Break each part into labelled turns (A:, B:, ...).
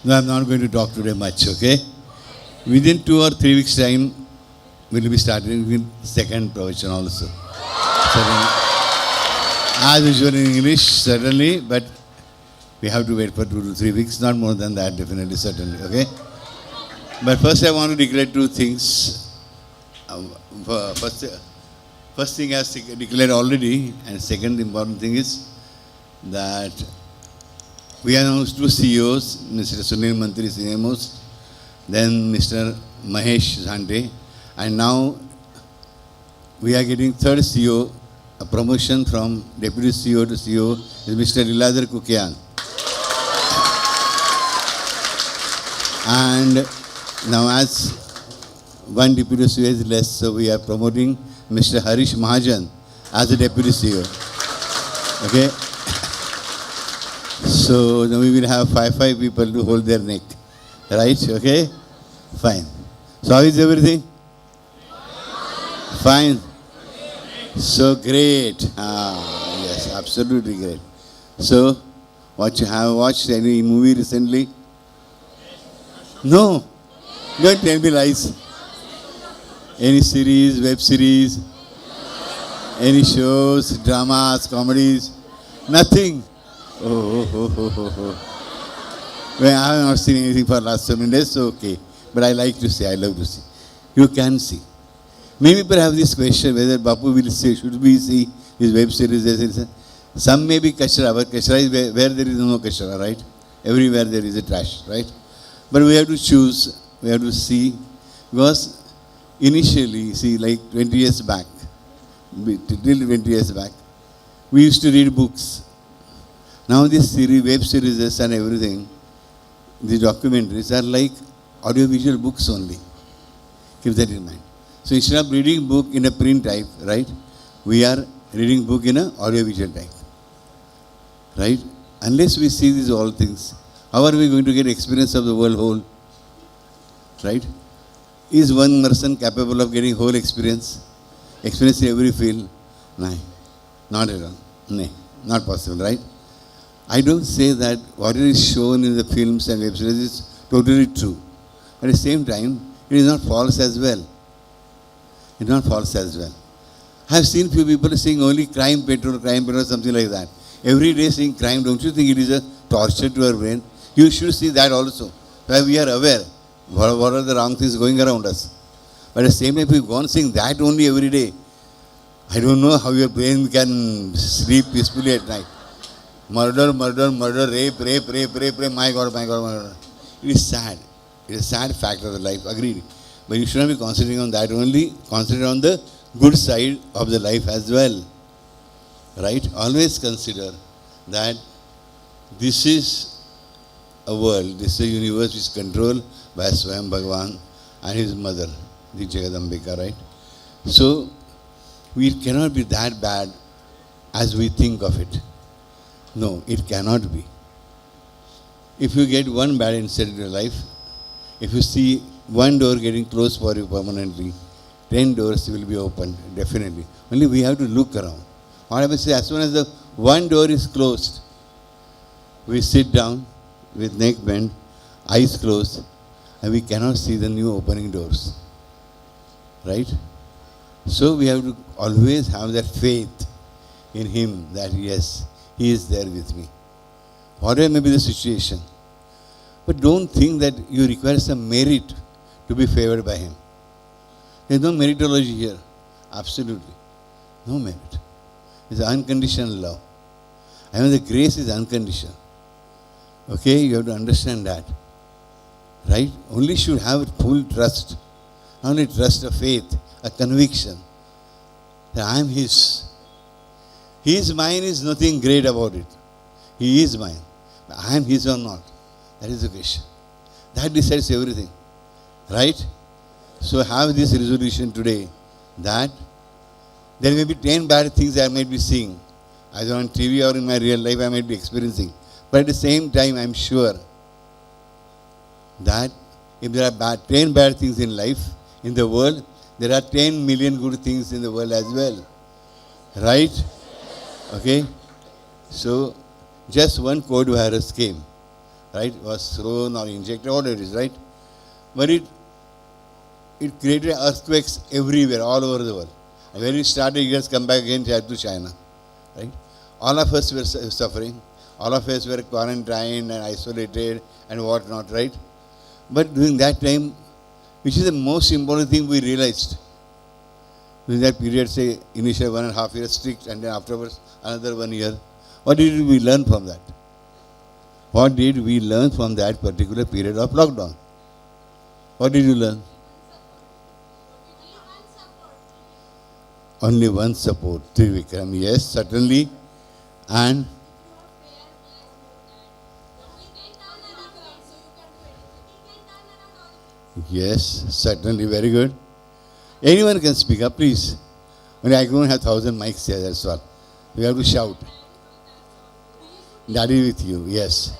A: No, I'm not going to talk today much, okay? Within 2 or 3 weeks' time, we'll be starting with second Pravachan also. Certainly. As usual in English, certainly, but we have to wait for 2 to 3 weeks, not more than that, definitely, certainly, okay? But first I want to declare 2 things. First thing I have declared already, and second important thing is that we announced 2 CEOs, Mr. Sunil Mantri, senior most, then Mr. Mahesh Zante, and now we are getting 3rd CEO, a promotion from Deputy CEO to CEO is Mr. Liladhar Kukian. And now as one Deputy CEO is less, so we are promoting Mr. Harish Mahajan as a Deputy CEO. Okay? So now we will have 5 people to hold their neck. Right? Okay? Fine. So how is everything? Fine. So great. Yes, absolutely great. So, what you have watched any movie recently? No. Don't tell me lies. Any series, web series, any shows, dramas, comedies? Nothing. Oh. Well, I have not seen anything for last 7 days, so okay. But I like to see, I love to see. You can see. Many people have this question whether Bapu will say, should we see his web series? Some may be kachra, but kachra is where there is no kachra, right? Everywhere there is a trash, right? But we have to choose, we have to see, because initially, see, like 20 years back, till 20 years back, we used to read books. Now this series, web series and everything, the documentaries are like audiovisual books only. Keep that in mind. So instead of reading book in a print type, right, we are reading book in a audiovisual type. Right? Unless we see these all things, how are we going to get experience of the world whole? Right? Is one person capable of getting whole experience? Experience in every field? No. Not at all. No. Not possible, right? I don't say that what is shown in the films and web series is totally true. But at the same time, it is not false as well. It's not false as well. I have seen few people saying only crime petrol, something like that. Every day saying crime, don't you think it is a torture to our brain? You should see that also. Where we are aware what are the wrong things going around us. But at the same time, if you go on saying that only every day, I don't know how your brain can sleep peacefully at night. Murder, rape, my God. It is sad. It is a sad fact of the life, agreed. But you should not be concentrating on that only, concentrate on the good side of the life as well. Right? Always consider that this is a world, this is a universe which is controlled by Swayam Bhagavan and his mother, the Jagadambika, right? So, we cannot be that bad as we think of it. No, it cannot be. If you get one bad incident in your life, if you see one door getting closed for you permanently, 10 doors will be opened, definitely. Only we have to look around. What I will say, as soon as the one door is closed, we sit down with neck bent, eyes closed, and we cannot see the new opening doors. Right? So we have to always have that faith in him that yes, he is there with me. Whatever may be the situation. But don't think that you require some merit to be favored by him. There is no meritology here. Absolutely. No merit. It's unconditional love. I mean, the grace is unconditional. Okay, you have to understand that. Right? Only should have full trust. Not only trust, a faith, a conviction that I am his. His mine is nothing great about it. He is mine. But I am his or not. That is the question. That decides everything. Right? So have this resolution today that there may be 10 bad things I might be seeing, either on TV or in my real life I might be experiencing. But at the same time, I am sure that if there are 10 bad things in life, in the world, there are 10 million good things in the world as well. Right? Okay? So, just one code virus came. right? Was thrown or injected, whatever it is, right? But it created earthquakes everywhere, all over the world. And when it started, it has come back again to China, right? All of us were suffering. All of us were quarantined and isolated and whatnot, right? But during that time, which is the most important thing we realized, during that period, say, initial 1.5 years strict, and then afterwards another 1 year, what did we learn from that? What did we learn from that particular period of lockdown? What did you learn? Only one support, Trivikram. Yes, certainly. And yes, certainly, very good. Anyone can speak up, please. Only I don't have 1,000 mics here, that's all. You have to shout. Daddy with you, yes.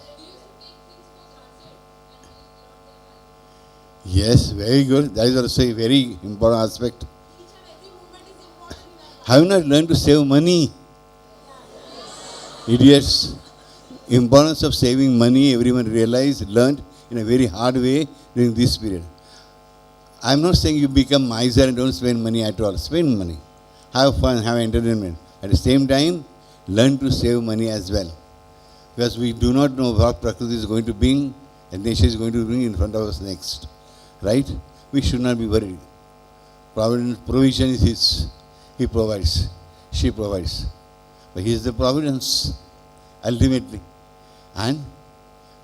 A: Yes, very good. That is also a very important aspect. Have you not learned to save money? Idiots. Importance of saving money, everyone realized, learned in a very hard way during this period. I am not saying you become miser and don't spend money at all. Spend money. Have fun, have entertainment. At the same time, learn to save money as well. Because we do not know what Prakriti is going to bring and nature is going to bring in front of us next. Right? We should not be worried. Provision is His. He provides. She provides. But He is the providence, ultimately. And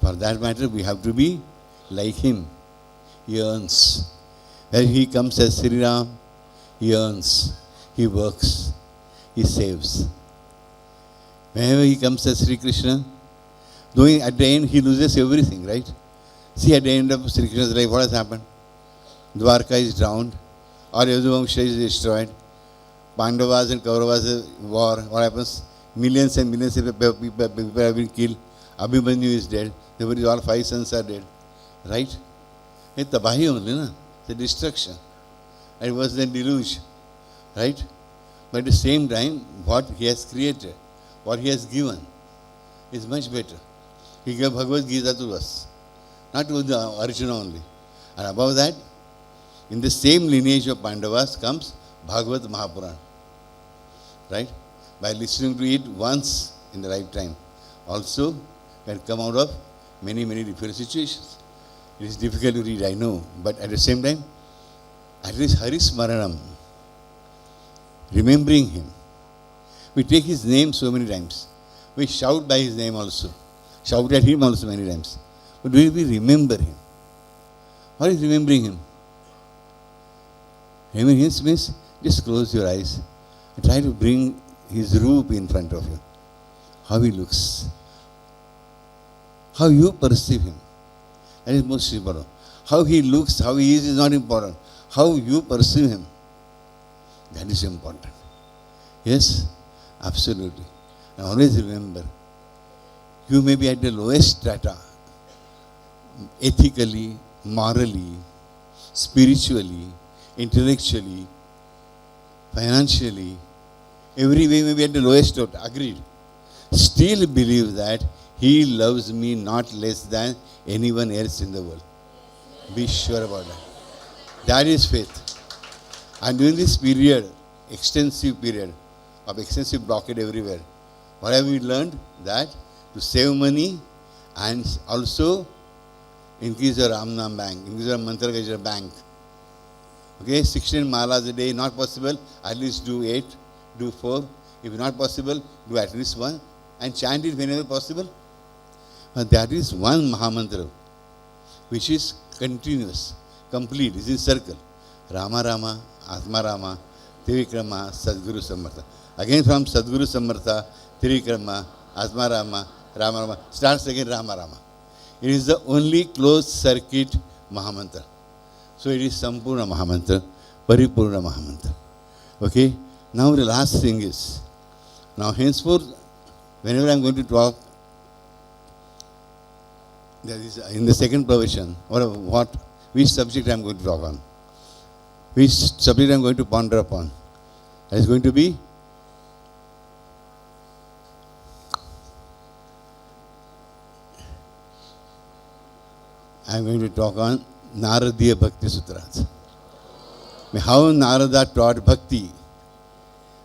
A: for that matter, we have to be like Him. He earns. When He comes as Sri Ram, He earns. He works. He saves. Whenever He comes as Sri Krishna, though at the end He loses everything, right? See, at the end of Sri Krishna's life, what has happened? Dwarka is drowned, or Yaduvamsha is destroyed. Pandavas and Kauravas war, what happens? Millions and millions of people have been killed. Abhimanyu is dead. Everybody, all 5 sons are dead. Right? It's tabahi only, na? It's a destruction. It was the deluge. Right? But at the same time, what He has created, what He has given, is much better. He gave Bhagavad Gita to us, not to the Arjuna only. And above that, in the same lineage of Pandavas comes Bhagavad Mahapuran. Right? By listening to it once in the lifetime, also can come out of many, many different situations. It is difficult to read, I know, but at the same time, at least Harismaranam, remembering Him. We take His name so many times. We shout by His name also. Shout at Him also many times. But do we remember Him? What is remembering Him? Remembering Him means just close your eyes and try to bring His roop in front of you. How He looks. How you perceive Him. That is most important. How He looks, how He is not important. How you perceive Him. That is important. Yes, absolutely. And always remember, you may be at the lowest strata, ethically, morally, spiritually, intellectually, financially, every way may be at the lowest strata, agreed. Still believe that He loves me not less than anyone else in the world. Be sure about that. That is faith. And during this period, extensive period of extensive blockade everywhere, what have we learned? That to save money and also increase your Ramnam bank, increase your Mantra Gajra bank. Okay, 16 malas a day, not possible, at least do 8, do 4. If not possible, do at least 1 and chant it whenever possible. But that is one Mahamantra which is continuous, complete, is in circle. Rama Rama, Atma Rama, Trivikrama, Sadguru Samartha. Again from Sadguru Samartha, Trivikrama, Atma Rama, Rama Rama, starts again Rama Rama. It is the only closed circuit Mahamantra. So it is Sampurna Mahamantra, Paripurna Mahamantra. Okay? Now the last thing is, now henceforth, whenever I am going to talk, that is in the second provision, which subject I am going to talk on, which subject I am going to ponder upon. That is going to be I'm going to talk on Naradiya Bhakti Sutras. How Narada taught Bhakti.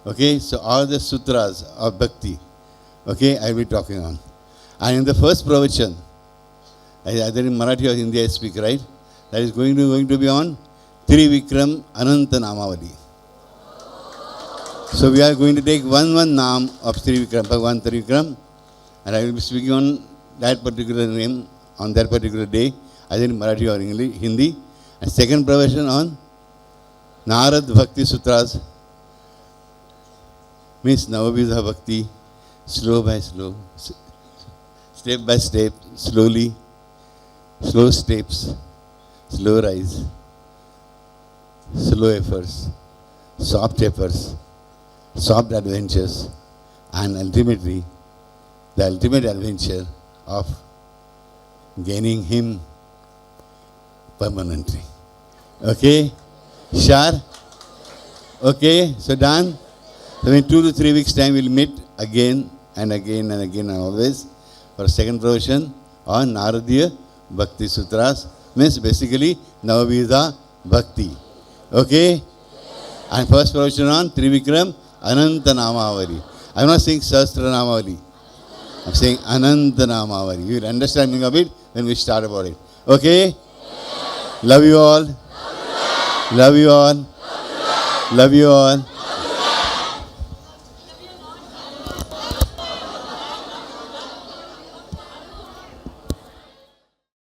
A: Okay, so all the sutras of Bhakti, okay, I will be talking on. And in the first pravachan, either in Marathi or Hindi I speak, right? That is going to be on Trivikram Ananta Namavali. So we are going to take one Naam of Trivikram, Bhagavan Trivikram, and I will be speaking on that particular name on that particular day, either in Marathi or English, Hindi. And second pravachan on Narad Bhakti Sutras, means Navavidha Bhakti, slow by slow, step by step, slowly, slow steps, slow rise, slow efforts, soft adventures, and ultimately, the ultimate adventure of gaining Him permanently. Okay? Sure? Okay? So done? So in 2 to 3 weeks' time, we'll meet again and again and again and always for second pravachan on Naradiya Bhakti Sutras. Means basically Navavidha Bhakti. Okay? And first pravachan on Trivikram Ananta Namavali. I'm not saying Sahasra Namavali. I'm saying Ananta Namavali. You will understand meaning of it when we start about it. Okay? Love you all. Love you all. Love you all.